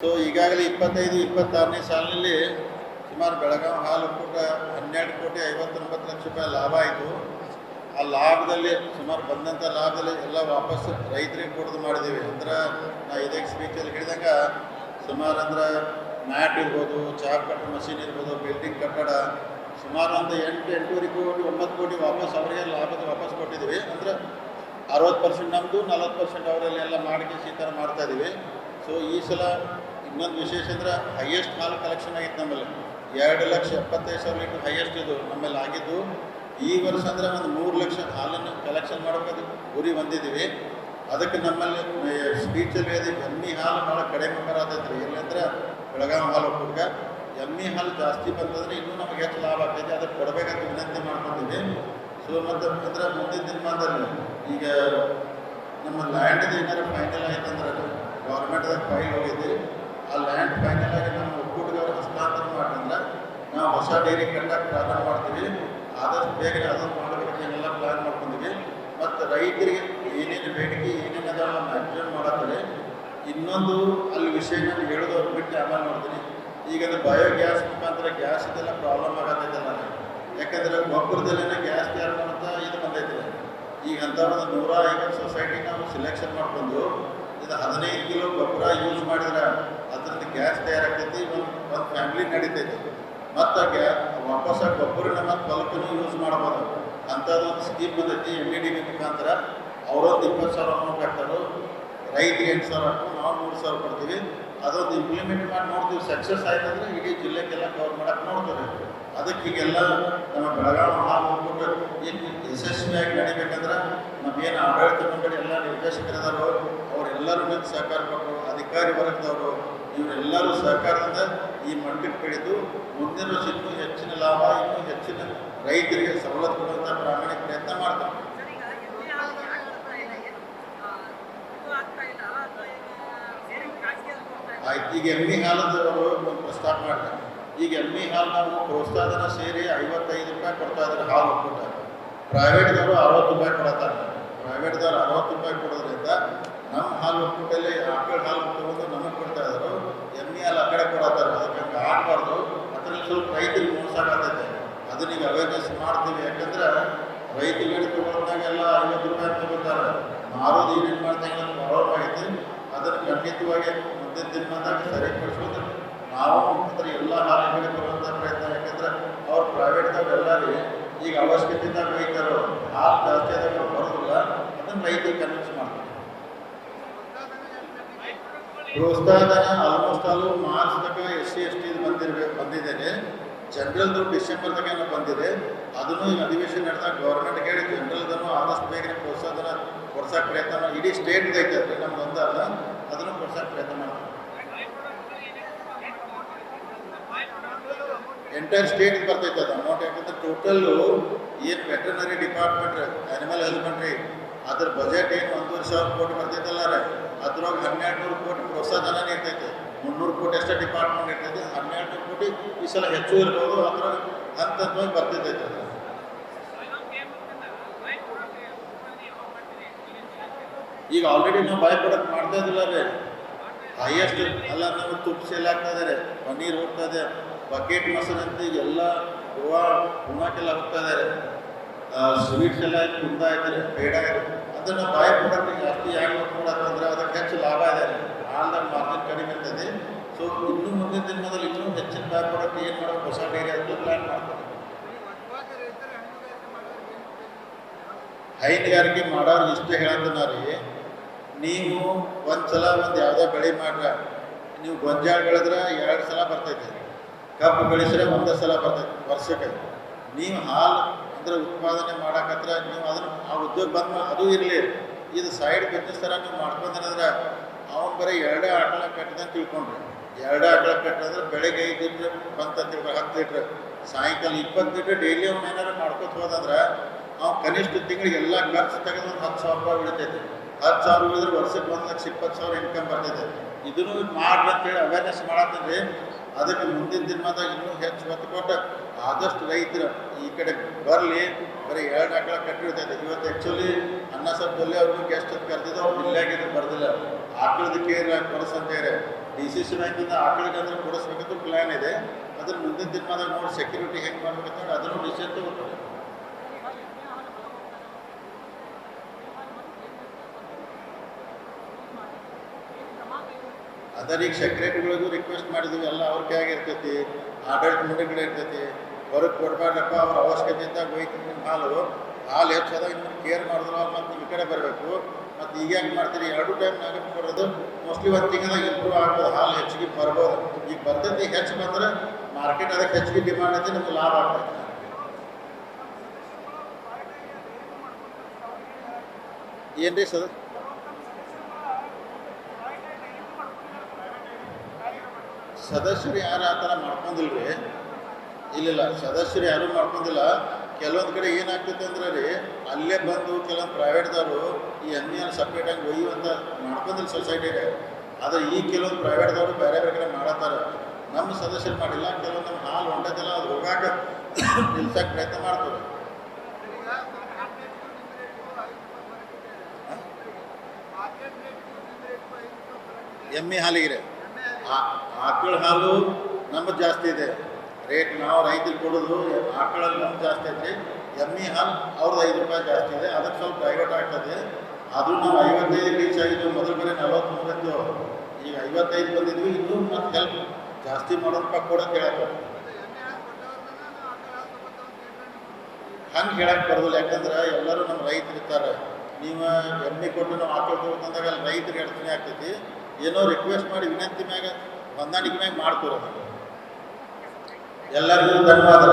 So ಈಗಾಗಲೇ 25-26ನೇ ಸಾಲಿನಲ್ಲಿ ಸುಮಾರು ಬೆಳಗಾವಿ ಹಾಲು ಒಕ್ಕೂಟ 12 ಕೋಟಿ 59 ಲಕ್ಷ ರೂಪಾಯಿ ಲಾಭ ಆಯಿತು. ಆ ಲಾಭದಲ್ಲಿ ಸುಮಾರು ಬಂದಂಥ ಲಾಭದಲ್ಲಿ ಎಲ್ಲ ವಾಪಸ್ ರೈತರಿಗೆ ಕೊಡೋದು ಮಾಡಿದ್ದೀವಿ. ಅಂದ್ರೆ ನಾ ಇದೇ ಸ್ಪೀಚಲ್ಲಿ ಹೇಳಿದಂಗೆ ಸುಮಾರು ಅಂದ್ರೆ ಮ್ಯಾಟ್ ಇರ್ಬೋದು, ಚಾಪ್ ಕಟ್ಟ ಮಷೀನ್ ಇರ್ಬೋದು, ಬಿಲ್ಡಿಂಗ್ ಕಟ್ಟಡ ಸುಮಾರು ಒಂದು 8-8.5 ಕೋಟಿ 9 ಕೋಟಿ ವಾಪಸ್ ಅವರಿಗೆ ಲಾಭದ ವಾಪಸ್ ಕೊಟ್ಟಿದ್ದೀವಿ. ಅಂದರೆ 60% ನಮ್ಮದು, 40% ಅವರಲ್ಲಿ ಎಲ್ಲ ಮಾಡಿಕೆ ಈ ಥರ ಮಾಡ್ತಾಯಿದ್ದೀವಿ. ಸೊ ಈ ಸಲ ಇನ್ನೊಂದು ವಿಶೇಷ ಅಂದರೆ ಹೈಯೆಸ್ಟ್ ಹಾಲು ಕಲೆಕ್ಷನ್ ಆಗಿತ್ತು ನಮ್ಮಲ್ಲಿ. 2,75,000 ಲೀಟ್ರ್ ಹೈಯೆಸ್ಟ್ ಇದು ನಮ್ಮಲ್ಲಿ ಆಗಿದ್ದು. ಈ ವರ್ಷ ಅಂದರೆ ಒಂದು 3 ಲಕ್ಷ ಹಾಲನ್ನು ಕಲೆಕ್ಷನ್ ಮಾಡೋಕೆ ಗುರಿ ಬಂದಿದ್ದೀವಿ. ಅದಕ್ಕೆ ನಮ್ಮಲ್ಲಿ ಸ್ಪೀಚಲ್ಲಿ ಅದು ಎಮ್ಮಿ ಹಾಲು ಭಾಳ ಕಡಿಮೆ ಬರತೈತೆ ರೀ. ಎಲ್ಲಂದ್ರೆ ಬೆಳಗಾವಿ ಹಾಲು ಒಕ್ಕೂಟ ಎಮ್ಮಿ ಹಾಲು ಜಾಸ್ತಿ ಬಂತಂದರೆ ಇನ್ನೂ ನಮಗೆ ಹೆಚ್ಚು ಲಾಭ ಆಗ್ತೈತಿ. ಅದಕ್ಕೆ ಕೊಡಬೇಕಂತ ವಿನಂತಿ ಮಾಡ್ಕೊಂಡಿದ್ದೀವಿ. ಸೊ ಮತ್ತು ಅಂದರೆ ಮುಂದಿನ ದಿನಮಾನದಲ್ಲಿ ಈಗ ನಮ್ಮ ಲ್ಯಾಂಡ್ದು ಏನಾದ್ರು ಫೈನಲ್ ಆಯ್ತಂದ್ರೆ ಗೌರ್ಮೆಂಟ್ದಾಗ ಫೈಲ್ ಹೋಗಿದ್ವಿ. ಆ ಲ್ಯಾಂಡ್ ಫೈನಲ್ ಆಗಿ ನಮ್ಮ ಒಕ್ಕೂಟದವ್ರು ಹಸ್ತಾಂತರ ಮಾಡಿದ್ರೆ ನಾವು ಹೊಸ ಡೈರಿ ಕಟ್ಟಕ್ಕೆ ಪ್ರಾರಂಭ ಮಾಡ್ತೀವಿ. ಆದಷ್ಟು ಬೇಗನೆ ಅದನ್ನು ಮಾಡಬೇಕು ಏನೆಲ್ಲ ಪ್ಲ್ಯಾನ್ ಮಾಡ್ಕೊಂಡಿವಿ. ಮತ್ತು ರೈತರಿಗೆ ಏನೇನು ಬೇಡಿಕೆ ಏನೇನು ಅದಾವ ಮ್ಯಾಕ್ಸಿಮಮ್ ಮಾಡತ್ತಾರೆ. ಇನ್ನೊಂದು ಅಲ್ಲಿ ವಿಷಯ ನಾನು ಹೇಳೋದವ್ರು ಬಿಟ್ಟು ಆಮೇಲೆ ಮಾಡ್ತೀನಿ. ಈಗ ಅದು ಬಯೋಗ್ಯಾಸ್ ಮುಖಾಂತರ ಗ್ಯಾಸ್ ಇದೆಲ್ಲ ಪ್ರಾಬ್ಲಮ್ ಆಗತ್ತೈತಲ್ಲ. ಯಾಕಂದರೆ ಗೊಬ್ಬರದಲ್ಲೇ ಗ್ಯಾಸ್ ತಯಾರು ಮಾಡುತ್ತಾ ಇದು ಬಂದೈತೆ. ಈಗ ಅಂತ ಒಂದು 150 ಸೊಸೈಟಿ ನಾವು ಸಿಲೆಕ್ಷನ್ ಮಾಡ್ಕೊಂಡು ಇದು 15 ಕಿಲೋ ಗೊಬ್ಬರ ಯೂಸ್ ಮಾಡಿದ್ರೆ ಅದರಿಂದ ಗ್ಯಾಸ್ ತಯಾರಾಗ್ತೈತಿ. ಒಂದು ಫ್ಯಾಮಿಲಿ ನಡೀತೈತಿ. ಮತ್ತು ವಾಪಸ್ ಆ ಗೊಬ್ಬರನ ಮತ್ತು ಬಲ್ಕನ್ನು ಯೂಸ್ ಮಾಡ್ಬೋದು. ಅಂಥದ್ದೊಂದು ಸ್ಕೀಮ್ ಬಂದೈತಿ MDDB ಮುಖಾಂತರ. ಅವರೊಂದು 20,000 ಅಮೌಂಟ್ ಹಾಕ್ತಾರೆ, ರೈತರಿಗೆ 8,000 ಹಾಕ್ತಾರೆ, ನಾವು 3,000 ಕೊಡ್ತೀವಿ. ಅದೊಂದು ಇಂಪ್ಲಿಮೆಂಟ್ ಮಾಡಿ ನೋಡ್ತೀವಿ. ಸಕ್ಸಸ್ ಆಯ್ತಂದ್ರೆ ಇಡೀ ಜಿಲ್ಲೆಗೆಲ್ಲ ಕವರ್ ಮಾಡಕ್ಕೆ ನೋಡ್ತೀವಿ. ಅದಕ್ಕೆ ಈಗೆಲ್ಲ ನಮ್ಮ ಬೆಳಗಾವಿ ಹಾಲು ಒಕ್ಕೂಟ ಯಶಸ್ವಿಯಾಗಿ ನಡಿಬೇಕಂದ್ರೆ ನಮಗೇನು ಆಡಳಿತ ಮಂಡಳಿ ಎಲ್ಲ ನಿರ್ದೇಶಕರಿದಾರೋ ಅವರೆಲ್ಲರೂ ಸಹಕಾರ ಕೊಟ್ಟರು, ಅಧಿಕಾರಿ ವರ್ಗದವರು ಇವರೆಲ್ಲರೂ ಸಹಕಾರದಿಂದ ಈ ಮಟ್ಟಕ್ಕೆ ಬೆಳೆದು ಮುಂದಿನ ವರ್ಷ ಇನ್ನೂ ಹೆಚ್ಚಿನ ಲಾಭ, ಇನ್ನೂ ಹೆಚ್ಚಿನ ರೈತರಿಗೆ ಸವಲತ್ತು ಕೊಡುವಂಥ ಪ್ರಾಮಾಣಿಕ ಪ್ರಯತ್ನ ಮಾಡ್ತಾರೆ. ಆಯ್ತು, ಈಗ ಎಮ್ಮಿ ಹಾಲದ್ದು ಅವರು ಪ್ರಸ್ತಾಪ ಮಾಡ್ತಾರೆ. ಈಗ ಎಮ್ಮಿ ಹಾಲು ನಾವು ಪ್ರೋತ್ಸಾಹನ ಸೇರಿ 55 ರೂಪಾಯಿ ಕೊಡ್ತಾ ಇದ್ದಾರೆ ಹಾಲು ಒಕ್ಕೂಟ. ಪ್ರೈವೇಟ್ದವರು 60 ರೂಪಾಯಿ ಕೊಡತ್ತಾರೆ. ಪ್ರೈವೇಟ್ದವ್ರು 60 ರೂಪಾಯಿ ಕೊಡೋದ್ರಿಂದ ನಮ್ಮ ಹಾಲು ಒಕ್ಕೂಟಲ್ಲಿ ಆಕಳ ಹಾಲು ತಗೊಂಡು ನಮಗೆ ಕೊಡ್ತಾ ಇದ್ರು, ಎಮ್ಮಿ ಹಾಲು ಆ ಕಡೆ ಕೊಡತ್ತಾರೆ. ಅದಕ್ಕೆ ಹಂಗೆ ಆಗಬಾರ್ದು. ಅದರಲ್ಲಿ ಸ್ವಲ್ಪ ರೈತರಿಗೆ ಮೋಸ ಆಗತೈತೆ. ಅದನ್ನೀಗ ಅವೇರ್ನೆಸ್ ಮಾಡ್ತೀವಿ. ಯಾಕಂದ್ರೆ ರೈತರುಗಳಿಗೆ ತೊಗೊಂಡಾಗೆಲ್ಲ 50 ರೂಪಾಯಿ ತಗೋತಾರೆ. ಮಾರೋದು ಏನೇನು ಮಾಡ್ತಾರೆ ಪ್ರಾಬ್ಲಮ್ ಆಗೈತಿ. ಅದನ್ನು ಖಂಡಿತವಾಗಿ ಮುಂದಿನ ದಿನಮಾನದಾಗ ಸರಿಪಡಿಸೋದು ನಾವು ಅಂದರೆ ಎಲ್ಲ ಹಾಲಿಗಳಿಗೆ ಬರುವಂಥ ಪ್ರಯತ್ನ. ಯಾಕಂದ್ರೆ ಅವ್ರು ಪ್ರೈವೇಟ್ದವ್ರು ಎಲ್ಲರೂ ಈಗ ಅವಶ್ಯಕತೆಯಿಂದ ರೈತರು ಹಾಲು ಜಾಸ್ತಿ ಆದಾಗ ಬರೋದಿಲ್ಲ. ಅದನ್ನು ರೈತರಿಗೆ ಕನ್ವಿನ್ಸ್ ಮಾಡ್ತಾರೆ. ಪ್ರೋತ್ಸಾಹಧನ ಆಲ್ಮೋಸ್ಟ್ ಆಲು ಮಾರ್ಚ್ ತನಕ SC/ST ಬಂದಿದ್ದೇನೆ. ಜನರಲ್ದು ಡಿಸೆಂಬರ್ ತನಕ ಬಂದಿದೆ. ಅದನ್ನು ಈಗ ಅಧಿವೇಶನ ನಡೆದಾಗ ಗೌರ್ಮೆಂಟ್ ಹೇಳಿ ಜನರಲ್ದನ್ನು ಆದಷ್ಟು ಬೇಗನೆ ಪ್ರೋತ್ಸಾಹಧನ ಕೊಡ್ಸೋಕೆ ಪ್ರಯತ್ನ ಮಾಡಿ. ಇಡೀ ಸ್ಟೇಟ್ ಐತೆ ನಮ್ದು ಒಂದಲ್ಲ, ಅದನ್ನು ಕೊಡ್ಸೋಕೆ ಪ್ರಯತ್ನ ಮಾಡ್ತೀವಿ. ಎಂಟೈರ್ ಸ್ಟೇಟ್ಗೆ ಬರ್ತೈತೆ ಅದು ಅಮೌಂಟ್. ಯಾಕಂದ್ರೆ ಟೋಟಲ್ಲು ಏನು ವೆಟರ್ನರಿ ಡಿಪಾರ್ಟ್ಮೆಂಟ್, ಆ್ಯನಿಮಲ್ ಹಸ್ಬೆಂಡ್ರಿ ಅದ್ರ ಬಜೆಟ್ ಏನು 1,500 ಕೋಟಿ ಬರ್ತೈತಲ್ಲ ರೀ, ಅದ್ರೊಳಗೆ 1,200 ಕೋಟಿ ಪ್ರೋತ್ಸಾಹಧನ ಇರ್ತೈತೆ. 300 ಕೋಟಿ ಅಷ್ಟೇ ಡಿಪಾರ್ಟ್ಮೆಂಟ್ ಇರ್ತೈತೆ. 1,200 ಕೋಟಿ ಈ ಸಲ ಹೆಚ್ಚು ಇರ್ಬೋದು. ಅದ್ರೊಳಗೆ ಹಂತವಾಗಿ ಬರ್ತೈತೆ ಅದು. ಈಗ ಆಲ್ರೆಡಿ ನಾವು ಬಾಯ್ ಪ್ರಾಡಕ್ಟ್ ಮಾಡ್ತಾ ಇದ್ದಿಲ್ಲ ರೀ. ಹೈಯೆಸ್ಟ್ ಎಲ್ಲ ನಾವು ತುಪ್ಪ ಸೇಲ್ ಆಗ್ತಾ ಇದ್ದಾರೆ, ಪನ್ನೀರ್ ಹೋಗ್ತಾ ಇದೆ, ಬಕೆಟ್ ಮೊಸರು ಅಂತ ಈಗೆಲ್ಲ ಗೋವಾ ಪುಣಾಕೆಲ್ಲ ಹೋಗ್ತಾ ಇದ್ದಾರೆ. ಸ್ವೀಟ್ಸ್ ಎಲ್ಲ ತುಂಬ ಆಯ್ತಾರೆ, ಬೇಡ ಆಗಿದೆ. ಅದನ್ನು ಬಾಯ್ ಪ್ರಾಡಕ್ಟ್ ಜಾಸ್ತಿ ಯಾಕೆ ಕೊಡೋದಂದ್ರೆ ಅದಕ್ಕೆ ಹೆಚ್ಚು ಲಾಭ ಇದೆ. ಹಾಲ್ದಾಗ ಮಾರ್ಜಿನ್ ಕಡಿಮೆ ಇರ್ತದೆ. ಸೊ ಇನ್ನೂ ಮುಂದಿನ ದಿನದಲ್ಲಿ ಇನ್ನೂ ಹೆಚ್ಚಿನ ಬಾಯ್ ಪ್ರಾಡಕ್ಟ್ ಏನು ಮಾಡೋದು ಹೊಸ ಡೈರಿ ಅದಕ್ಕೆ ಪ್ಲ್ಯಾನ್ ಮಾಡ್ತಾರೆ. ಹೈನುಗಾರಿಕೆ ಮಾಡೋರು ಇಷ್ಟೇ ಹೇಳ್ತಾನ ರೀ, ನೀವು ಒಂದು ಸಲ ಒಂದು ಯಾವುದೋ ಬೆಳೆ ಮಾಡ್ರೆ, ನೀವು ಗೊಂಜಾಳ ಬೆಳೆದ್ರೆ 2 ಸಲ ಬರ್ತೈತೆ, ಕಬ್ಬು ಬೆಳೆಸಿದ್ರೆ 1 ಸಲ ಬರ್ತೈತೆ ವರ್ಷಕ್ಕೆ. ನೀವು ಹಾಲು ಅಂದರೆ ಉತ್ಪಾದನೆ ಮಾಡೋಕತ್ರ ನೀವು ಅದನ್ನು ಆ ಉದ್ಯೋಗ ಬಂದು ಅದು ಇರಲಿ. ಇದು ಸೈಡ್ ಬಿಸ್ನೆಸ್ ಥರ ನೀವು ಮಾಡ್ಕೊಂಡ್ರೆ ಅವ್ನು ಬರೀ 2 ಆಕಳ ಕಟ್ಟಿದಂತ ತಿಳ್ಕೊಂಡ್ರಿ. 2 ಆಕಳ ಕಟ್ಟಿದ್ರೆ ಬೆಳಗ್ಗೆ 5 ಲೀಟ್ರ್ ಬಂತಂತ 10 ಲೀಟ್ರ್, ಸಾಯಂಕಾಲ 20 ಲೀಟ್ರ್ ಡೈಲಿ ಅವ್ನು ಏನಾದ್ರು ಮಾಡ್ಕೊತ ಹೋದಂದ್ರೆ ಅವ್ನು ಕನಿಷ್ಠ ತಿಂಗಳಿಗೆ ಎಲ್ಲ ಖರ್ಚು ತೆಗೆದು ಒಂದು 10,000 ರೂಪಾಯಿ ಉಳಿತೈತೆ. 10,000 ಉಳಿದ್ರೆ ವರ್ಷಕ್ಕೆ 1,20,000 ಇನ್ಕಮ್ ಬರ್ತೈತೆ. ಇದನ್ನು ಮಾಡ್ರಿ ಅಂತೇಳಿ ಅವೇರ್ನೆಸ್ ಮಾಡತ್ತೀವಿ. ಅದಕ್ಕೆ ಮುಂದಿನ ದಿನಮಾನದಾಗ ಇನ್ನೂ ಹೆಚ್ಚು ಒತ್ತು ಕೊಟ್ಟು ಆದಷ್ಟು ರೈತರು ಈ ಕಡೆ ಬರಲಿ. ಬರೀ 2 ಆಕಳ ಕಟ್ಟಿರ್ತೈತೆ. ಇವತ್ತು ಆ್ಯಕ್ಚುಲಿ ಅನ್ನ ಸಾರು ಕೊಲ್ಲಿ ಅವ್ರಿಗೂ ಗೆಸ್ಟ್ ಕರೆದಿದ್ದು ಅವ್ರು ಇಲ್ಲಾಗಿದ್ದು ಬರ್ದಿಲ್ಲ. ಆಕಳದ ಕೇರ್ ಕೊಡಿಸಂತೇಳಿ DCC ಬ್ಯಾಂಕಿಂದ ಆಕಳಿಗೆ ಅಂದ್ರೆ ಕೊಡಿಸ್ಬೇಕಂತ ಪ್ಲ್ಯಾನ್ ಇದೆ. ಅದ್ರ ಮುಂದಿನ ದಿನಮಾನದಾಗ ನೋಡಿ ಸೆಕ್ಯೂರಿಟಿ ಹೆಂಗೆ ಮಾಡ್ಬೇಕಂತ ಅದನ್ನು ಡಿಸಿಷನ್ ತಗೋತಾರೆ. ಅದರ ಈಗ ಸೆಕ್ರೆಟರಿಗಳಿಗೂ ರಿಕ್ವೆಸ್ಟ್ ಮಾಡಿದ್ವಿ, ಎಲ್ಲ ಅವ್ರ ಕೈಯಾಗ ಇರ್ತೈತಿ, ಆಡಳಿತ ಮಂಡಳಿಗಳು ಇರ್ತೈತಿ. ಹೊರಗೆ ಕೊಡಬೇಡಪ್ಪ, ಅವ್ರ ಅವಶ್ಯಕತೆಯಿಂದ ಹೋಯ್ತು ನಿಮ್ಮ ಹಾಲು ಹೆಚ್ಚಾದಾಗ ನಿಮ್ಗೆ ಕೇರ್ ಮಾಡಿದ್ರು ಮತ್ತು ನೀವು ಈ ಕಡೆ ಬರಬೇಕು. ಮತ್ತು ಈಗ ಹೆಂಗೆ ಮಾಡ್ತೀರಿ 2 ಟೈಮ್ನಾಗ ಬರೋದು ಮೋಸ್ಟ್ಲಿ 1 ತಿಂಗಳಾಗ ಇಂಪ್ರೂವ್ ಆಗ್ಬೋದು, ಹಾಲು ಹೆಚ್ಚಿಗೆ ಬರ್ಬೋದು. ಈಗ ಬರ್ತೈತಿ, ಹೆಚ್ಚು ಬಂದರೆ ಮಾರ್ಕೆಟ್ ಅದಕ್ಕೆ ಹೆಚ್ಚಿಗೆ ಡಿಮಾಂಡ್ ಐತಿ, ನಮ್ಗೆ ಲಾಭ ಆಗ್ತೈತಿ. ಏನು ರೀ ಸದಸ್ಯರು ಯಾರು ಆ ಥರ ಮಾಡ್ಕೊಂಡಿಲ್ಲ ರೀ. ಇಲ್ಲ, ಸದಸ್ಯರು ಯಾರೂ ಮಾಡ್ಕೊಂಡಿಲ್ಲ. ಕೆಲವೊಂದು ಕಡೆ ಏನಾಗ್ತೈತೆ ಅಂದ್ರೆ ರೀ, ಅಲ್ಲೇ ಬಂದು ಕೆಲವೊಂದು ಪ್ರೈವೇಟ್ದವರು ಈ ಎಮ್ಮಿಯನ್ನು ಸಪ್ರೇಟಾಗಿ ಒಯ್ಯುವಂತ ಮಾಡ್ಕೊಂಡಿಲ್ಲ ಸೊಸೈಟಿಗೆ. ಆದರೆ ಈ ಕೆಲವೊಂದು ಪ್ರೈವೇಟ್ದವರು ಬೇರೆ ಬೇರೆ ಕಡೆ ಮಾಡತ್ತಾರೆ. ನಮ್ಮ ಸದಸ್ಯರು ಮಾಡಿಲ್ಲ. ಕೆಲವೊಂದು ನಮ್ಮ ಹಾಲು ಹೊಂಟೈತಿಲ್ಲ, ಅದು ಹೋಗಾಕ ನಿಲ್ಸಕ್ಕೆ ಪ್ರಯತ್ನ ಮಾಡ್ತಾರೆ. ಎಮ್ಮೆ ಹಾಲಿಗೆ ರೀ, ಆಕಳ ಹಾಲು ನಮ್ಮದು ಜಾಸ್ತಿ ಇದೆ ರೇಟ್. ನಾವು ರೈತರಿಗೆ ಕೊಡೋದು ಆಕಳಲ್ಲಿ ನಮ್ಗೆ ಜಾಸ್ತಿ ಐತಿ. ಎಮ್ಮೆ ಹಾಲು ಅವ್ರದ್ದು 5 ರೂಪಾಯಿ ಜಾಸ್ತಿ ಇದೆ. ಅದಕ್ಕೆ ಸ್ವಲ್ಪ ಪ್ರೈವೇಟ್ ಆಗ್ತದೆ. ಅದು ನಾವು 55 ರೀಚ್ ಆಗಿದ್ವಿ. ಮೊದಲು ಬರೀ 43 ಇತ್ತು, ಈಗ 55 ಬಂದಿದ್ವಿ. ಇನ್ನೂ ಮತ್ತು ಹೆಲ್ಪ್ ಜಾಸ್ತಿ ಮಾಡೋದಪ್ಪ ಕೊಡೋಕೆ ಹೇಳಕ್ಕೆ ಹಂಗೆ ಹೇಳಕ್ಕೆ ಬರೋದಿಲ್ಲ. ಯಾಕಂದ್ರೆ ಎಲ್ಲರೂ ನಮ್ಮ ರೈತರು ಇರ್ತಾರೆ. ನೀವು ಎಮ್ಮೆ ಕೊಟ್ಟು ನಾವು ಆಕಳ ತೊಗೊಂಡಾಗ ಅಲ್ಲಿ ರೈತರಿಗೆ ಅಡಚಣೆ ಆಗ್ತೈತಿ. ಏನೋ ರಿಕ್ವೆಸ್ಟ್ ಮಾಡಿ ವಿನಂತಿ ಮ್ಯಾಗ ಹೊಂದಾಣಿಕೆ ಮ್ಯಾಗ ಮಾಡ್ಕೊಡೋದು. ಎಲ್ಲರಿಗೂ ಧನ್ಯವಾದ.